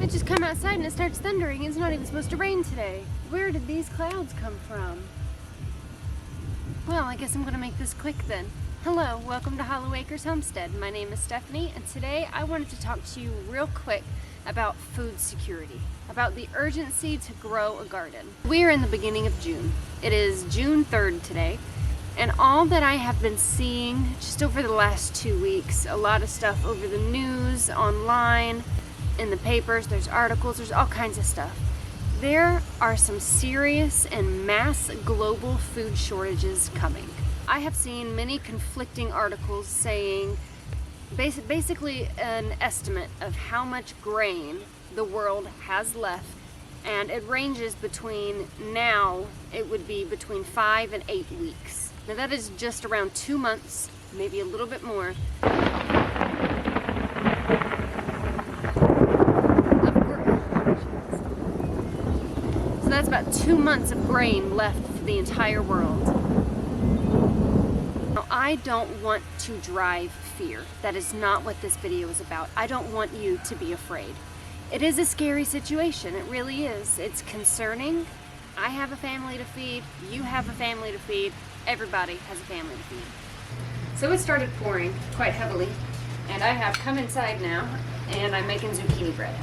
I just come outside and it starts thundering. It's not even supposed to rain today. Where did these clouds come from? Well, I guess I'm gonna make this quick then. Hello, welcome to Hollow Acres Homestead. My name is Stephanie, and today I wanted to talk to you real quick about food security, about the urgency to grow a garden. We are in the beginning of June. It is June 3rd today, and all that I have been seeing just over the last 2 weeks, a lot of stuff over the news, online, in the papers, there's articles, there's all kinds of stuff. There are some serious and mass global food shortages coming. I have seen many conflicting articles saying basically an estimate of how much grain the world has left, and it ranges between, now it would be between 5 and 8 weeks. Now that is just around 2 months, maybe a little bit more. So that's about 2 months of grain left for the entire world. Now, I don't want to drive fear. That is not what this video is about. I don't want you to be afraid. It is a scary situation. It really is. It's concerning. I have a family to feed. You have a family to feed. Everybody has a family to feed. So it started pouring quite heavily, and I have come inside now, and I'm making zucchini bread.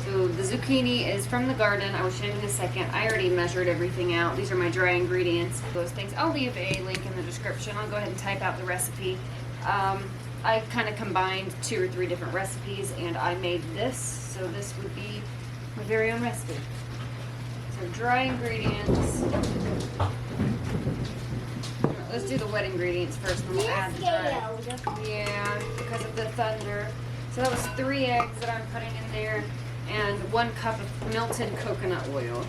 So the zucchini is from the garden. I will show you in a second. I already measured everything out. These are my dry ingredients. Those things. I'll leave a link in the description. I'll go ahead and type out the recipe. I kind of combined 2 or 3 different recipes, and I made this. So this would be my very own recipe. So dry ingredients. Let's do the wet ingredients first, and we'll add the dry. Yeah, because of the thunder. So that was 3 eggs that I'm putting in there, and 1 cup of melted coconut oil.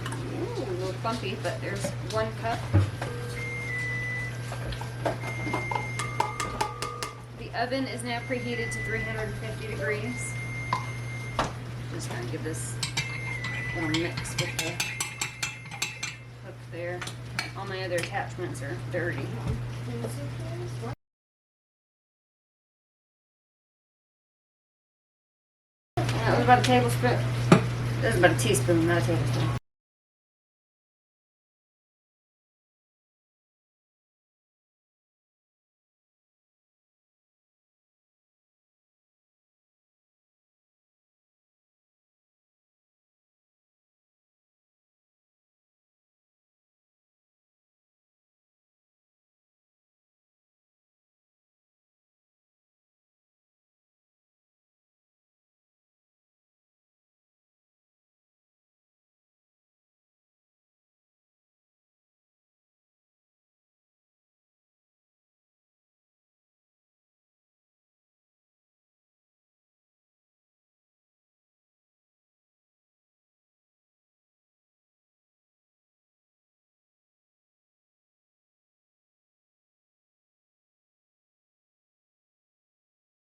Ooh, a little bumpy, but there's 1 cup. The oven is now preheated to 350 degrees. Just trying to give this a little mix with the hook there. All my other attachments are dirty. That was about a tablespoon. This is about a teaspoon, not a tablespoon.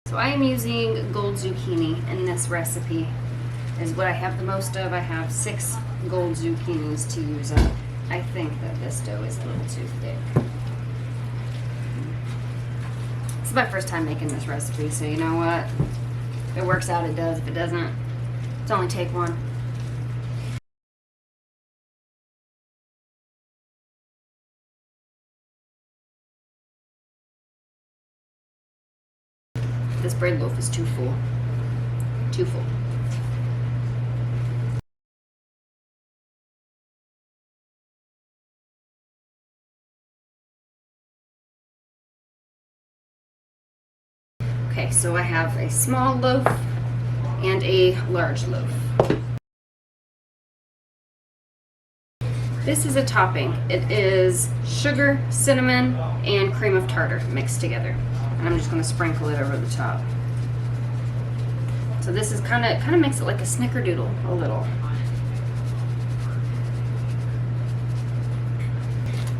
So I am using gold zucchini in this recipe, is what I have the most of. I have 6 gold zucchinis to use up. I think that this dough is a little too thick. This is my first time making this recipe, so you know what? If it works out, it does. If it doesn't, it's only take 1. This bread loaf is too full. Too full. Okay, so I have a small loaf and a large loaf. This is a topping. It is sugar, cinnamon, and cream of tartar mixed together. And I'm just going to sprinkle it over the top. So this is kind of makes it like a snickerdoodle a little.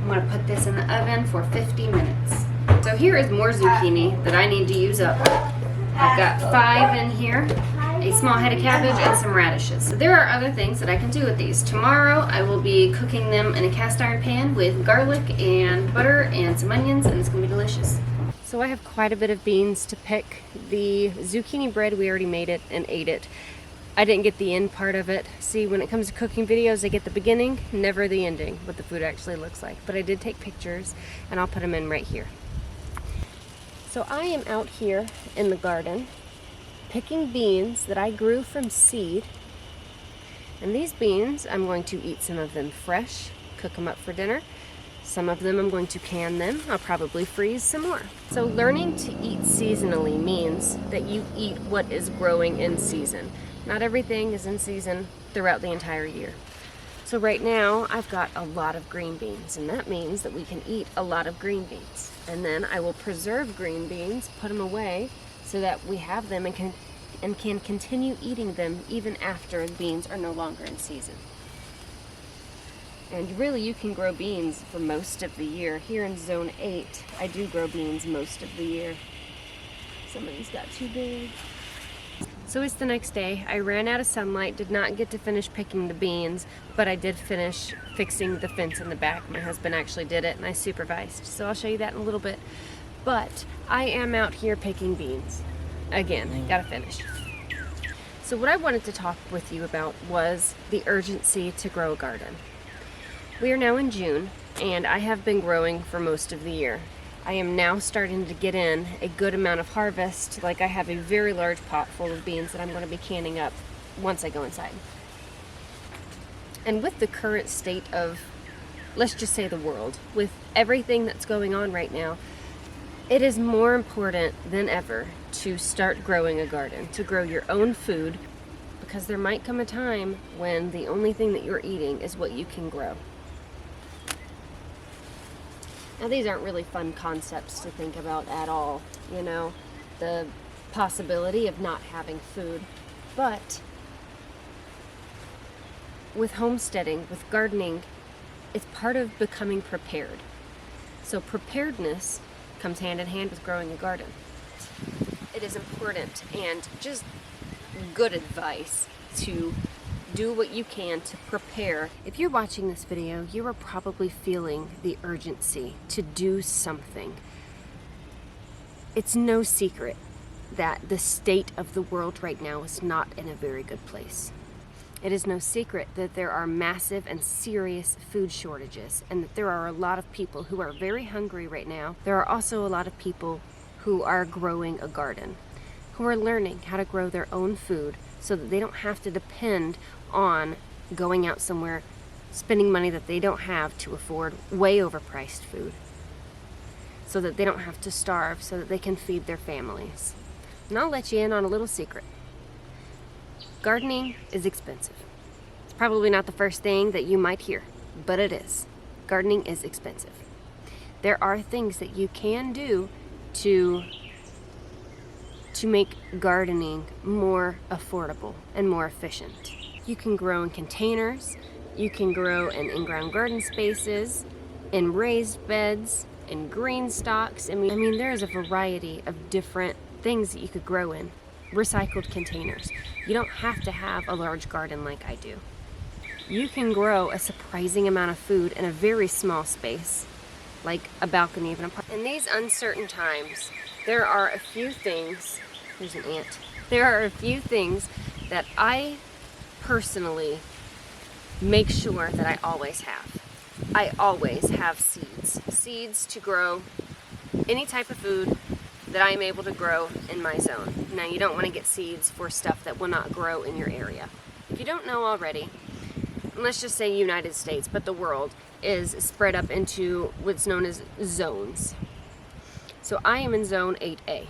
I'm going to put this in the oven for 50 minutes. So here is more zucchini that I need to use up. I've got 5 in here, a small head of cabbage, and some radishes. So there are other things that I can do with these. Tomorrow I will be cooking them in a cast iron pan with garlic and butter and some onions, and it's going to be delicious. So I have quite a bit of beans to pick. The zucchini bread, we already made it and ate it. I didn't get the end part of it. See, when it comes to cooking videos, I get the beginning, never the ending, what the food actually looks like. But I did take pictures, and I'll put them in right here. So I am out here in the garden picking beans that I grew from seed. And these beans, I'm going to eat some of them fresh, cook them up for dinner. Some of them I'm going to can them. I'll probably freeze some more. So learning to eat seasonally means that you eat what is growing in season. Not everything is in season throughout the entire year. So right now I've got a lot of green beans, and that means that we can eat a lot of green beans. And then I will preserve green beans, put them away so that we have them and can continue eating them even after the beans are no longer in season. And really, you can grow beans for most of the year. Here in Zone 8, I do grow beans most of the year. Some of these got too big. So it's the next day. I ran out of sunlight, did not get to finish picking the beans, but I did finish fixing the fence in the back. My husband actually did it, and I supervised. So I'll show you that in a little bit. But I am out here picking beans. Again, gotta finish. So what I wanted to talk with you about was the urgency to grow a garden. We are now in June, and I have been growing for most of the year. I am now starting to get in a good amount of harvest. Like, I have a very large pot full of beans that I'm going to be canning up once I go inside. And with the current state of, let's just say, the world, with everything that's going on right now, it is more important than ever to start growing a garden, to grow your own food, because there might come a time when the only thing that you're eating is what you can grow. Now, these aren't really fun concepts to think about at all, you know, the possibility of not having food. But with homesteading, with gardening, it's part of becoming prepared. So preparedness comes hand in hand with growing a garden. It is important and just good advice to do what you can to prepare. If you're watching this video, you are probably feeling the urgency to do something. It's no secret that the state of the world right now is not in a very good place. It is no secret that there are massive and serious food shortages, and that there are a lot of people who are very hungry right now. There are also a lot of people who are growing a garden, who are learning how to grow their own food so that they don't have to depend on going out somewhere, spending money that they don't have to afford way overpriced food, so that they don't have to starve, so that they can feed their families. And I'll let you in on a little secret. Gardening is expensive. It's probably not the first thing that you might hear, but it is. Gardening is expensive. There are things that you can do to make gardening more affordable and more efficient. You can grow in containers, you can grow in in-ground garden spaces, in raised beds, in green stalks. I mean, there is a variety of different things that you could grow in. Recycled containers. You don't have to have a large garden like I do. You can grow a surprising amount of food in a very small space, like a balcony of an apartment. In these uncertain times, there are a few things, there's an ant. There are a few things that I personally make sure that I always have. I always have seeds. Seeds to grow any type of food that I am able to grow in my zone. Now, you don't want to get seeds for stuff that will not grow in your area. If you don't know already, let's just say United States, but the world is spread up into what's known as zones. So I am in zone 8A.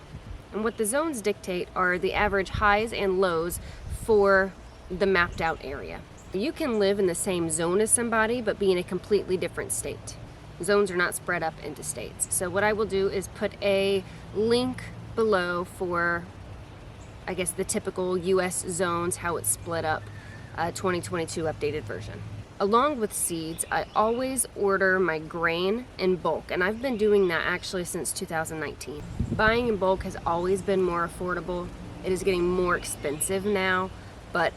And what the zones dictate are the average highs and lows for the mapped out area. You can live in the same zone as somebody, but be in a completely different state. Zones are not spread up into states. So what I will do is put a link below for, I guess, the typical US zones, how it's split up, 2022 updated version. Along with seeds, I always order my grain in bulk, and I've been doing that actually since 2019. Buying in bulk has always been more affordable. It is getting more expensive now, but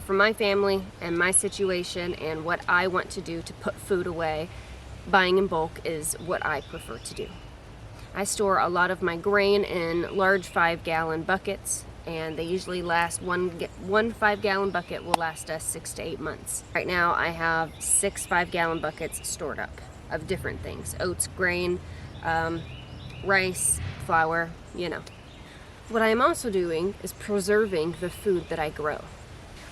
for my family and my situation and what I want to do to put food away, buying in bulk is what I prefer to do. I store a lot of my grain in large 5-gallon buckets, and they usually last, one 5-gallon bucket will last us 6 to 8 months. Right now I have 6 5-gallon buckets stored up of different things: oats, grain, rice, flour, you know. What I am also doing is preserving the food that I grow.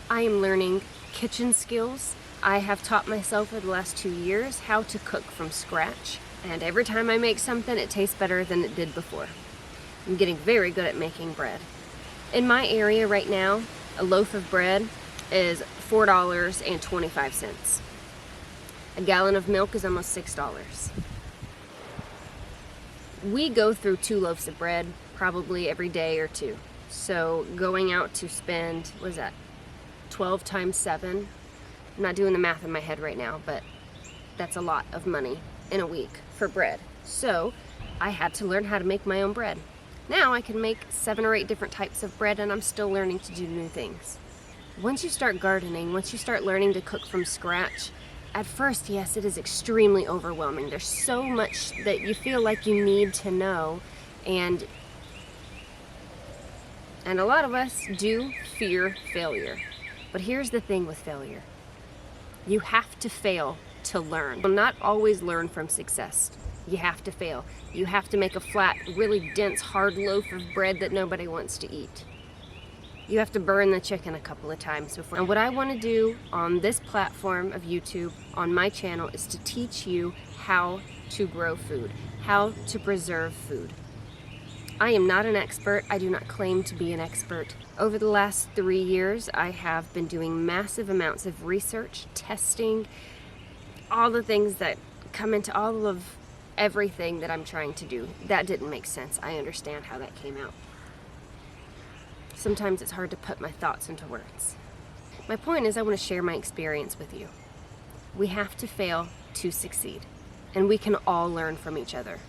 I am learning kitchen skills. I have taught myself for the last 2 years how to cook from scratch, and every time I make something, it tastes better than it did before. I'm getting very good at making bread. In my area right now, a loaf of bread is $4.25. A gallon of milk is almost $6. We go through 2 loaves of bread probably every day or 2. So going out to spend, what is that, 12 times 7? I'm not doing the math in my head right now, but that's a lot of money in a week for bread. So I had to learn how to make my own bread. Now I can make 7 or 8 different types of bread, and I'm still learning to do new things. Once you start gardening, once you start learning to cook from scratch, at first, yes, it is extremely overwhelming. There's so much that you feel like you need to know, and a lot of us do fear failure. But here's the thing with failure. You have to fail to learn. You'll not always learn from success. You have to fail. You have to make a flat, really dense, hard loaf of bread that nobody wants to eat. You have to burn the chicken a couple of times before. And what I want to do on this platform of YouTube, on my channel, is to teach you how to grow food, how to preserve food. I am not an expert. I do not claim to be an expert. Over the last 3 years, I have been doing massive amounts of research, testing, all the things that come into all of everything that I'm trying to do. That didn't make sense. I understand how that came out. Sometimes it's hard to put my thoughts into words. My point is, I want to share my experience with you. We have to fail to succeed, and we can all learn from each other.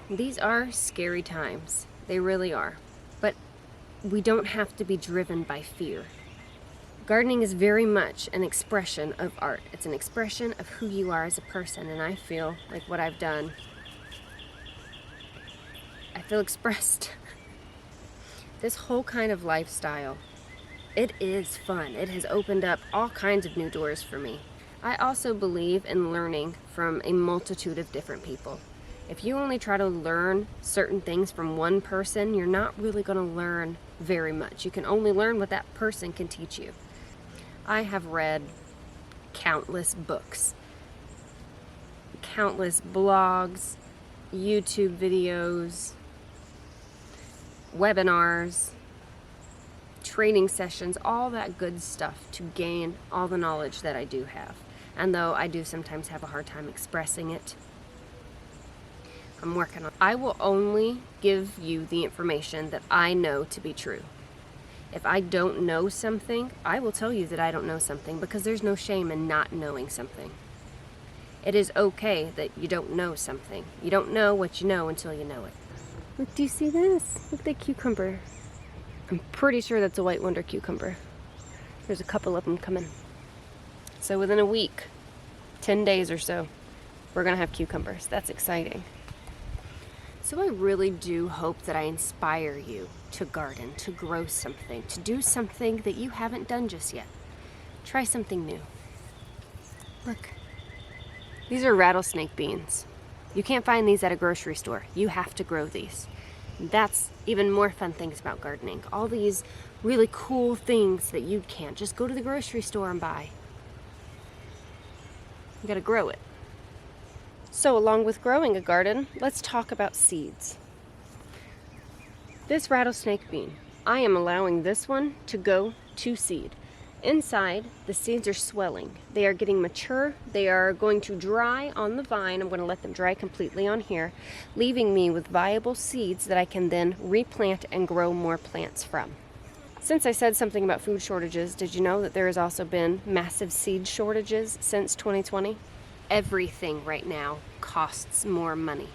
These are scary times. They really are. But we don't have to be driven by fear. Gardening is very much an expression of art. It's an expression of who you are as a person, and I feel like what I've done, I feel expressed. This whole kind of lifestyle, it is fun. It has opened up all kinds of new doors for me. I also believe in learning from a multitude of different people. If you only try to learn certain things from one person, you're not really going to learn very much. You can only learn what that person can teach you. I have read countless books, countless blogs, YouTube videos, webinars, training sessions, all that good stuff to gain all the knowledge that I do have. And though I do sometimes have a hard time expressing it, I'm working on it. I will only give you the information that I know to be true. If I don't know something, I will tell you that I don't know something, because there's no shame in not knowing something. It is okay that you don't know something. You don't know what you know until you know it. Look, do you see this? Look at that cucumber. I'm pretty sure that's a white wonder cucumber. There's a couple of them coming. So within a week, 10 days or so, we're gonna have cucumbers. That's exciting. So I really do hope that I inspire you to garden, to grow something, to do something that you haven't done just yet. Try something new. Look, these are rattlesnake beans. You can't find these at a grocery store. You have to grow these. That's even more fun things about gardening. All these really cool things that you can't just go to the grocery store and buy. You gotta grow it. So along with growing a garden, let's talk about seeds. This rattlesnake bean, I am allowing this one to go to seed. Inside, the seeds are swelling. They are getting mature. They are going to dry on the vine. I'm going to let them dry completely on here, leaving me with viable seeds that I can then replant and grow more plants from. Since I said something about food shortages, did you know that there has also been massive seed shortages since 2020? Everything right now costs more money.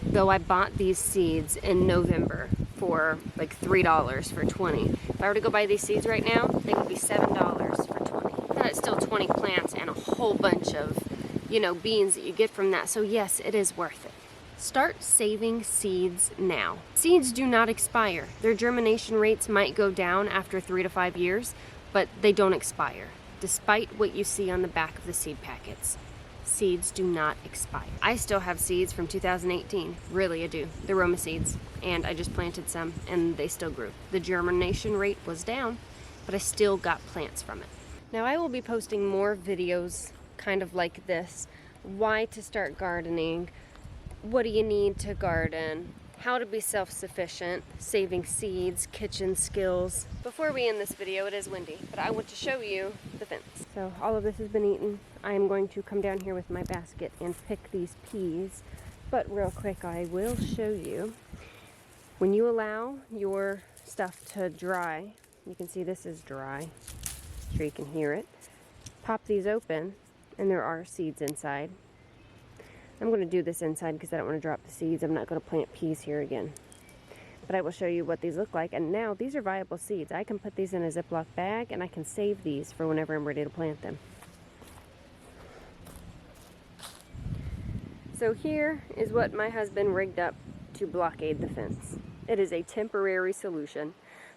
Though I bought these seeds in November for like $3 for 20. If I were to go buy these seeds right now, they would be $7 for 20. And it's still 20 plants and a whole bunch of, beans that you get from that. So yes, it is worth it. Start saving seeds now. Seeds do not expire. Their germination rates might go down after 3 to 5 years, but they don't expire, despite what you see on the back of the seed packets. Seeds do not expire. I still have seeds from 2018. Really, I do. They're Roma seeds, and I just planted some, and they still grew. The germination rate was down, but I still got plants from it. Now, I will be posting more videos kind of like this. Why to start gardening, what do you need to garden, how to be self-sufficient, saving seeds, kitchen skills. Before we end this video, it is windy, but I want to show you the fence. So all of this has been eaten. I am going to come down here with my basket and pick these peas, but real quick I will show you. When you allow your stuff to dry, you can see this is dry, I'm sure you can hear it. Pop these open and there are seeds inside. I'm going to do this inside because I don't want to drop the seeds. I'm not going to plant peas here again. But I will show you what these look like. And now these are viable seeds. I can put these in a Ziploc bag and I can save these for whenever I'm ready to plant them. So here is what my husband rigged up to blockade the fence. It is a temporary solution.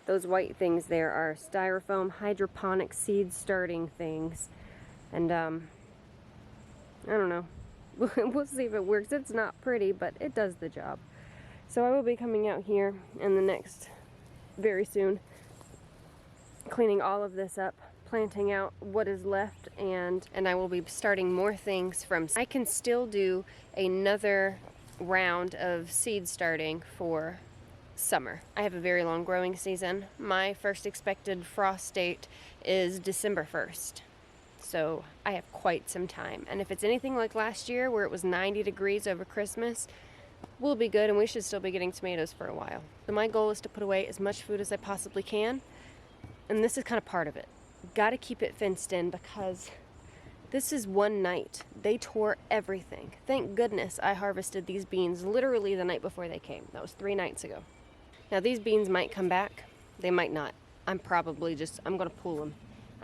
Those white things there are styrofoam hydroponic seed starting things. And I don't know. We'll see if it works. It's not pretty, but it does the job. So I will be coming out here in the next, very soon, cleaning all of this up, planting out what is left, and I will be starting more things from. I can still do another round of seed starting for summer. I have a very long growing season. My first expected frost date is December 1st. So I have quite some time. And if it's anything like last year where it was 90 degrees over Christmas, we'll be good and we should still be getting tomatoes for a while. So my goal is to put away as much food as I possibly can. And this is kind of part of it. Got to keep it fenced in because this is one night. They tore everything. Thank goodness I harvested these beans literally the night before they came. That was 3 nights ago. Now these beans might come back. They might not. I'm going to pull them.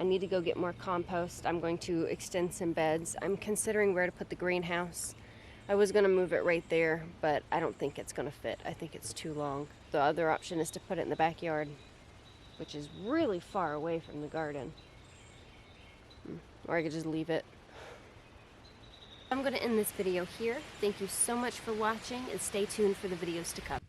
I need to go get more compost. I'm going to extend some beds. I'm considering where to put the greenhouse. I was going to move it right there, but I don't think it's going to fit. I think it's too long. The other option is to put it in the backyard, which is really far away from the garden. Or I could just leave it. I'm going to end this video here. Thank you so much for watching and stay tuned for the videos to come.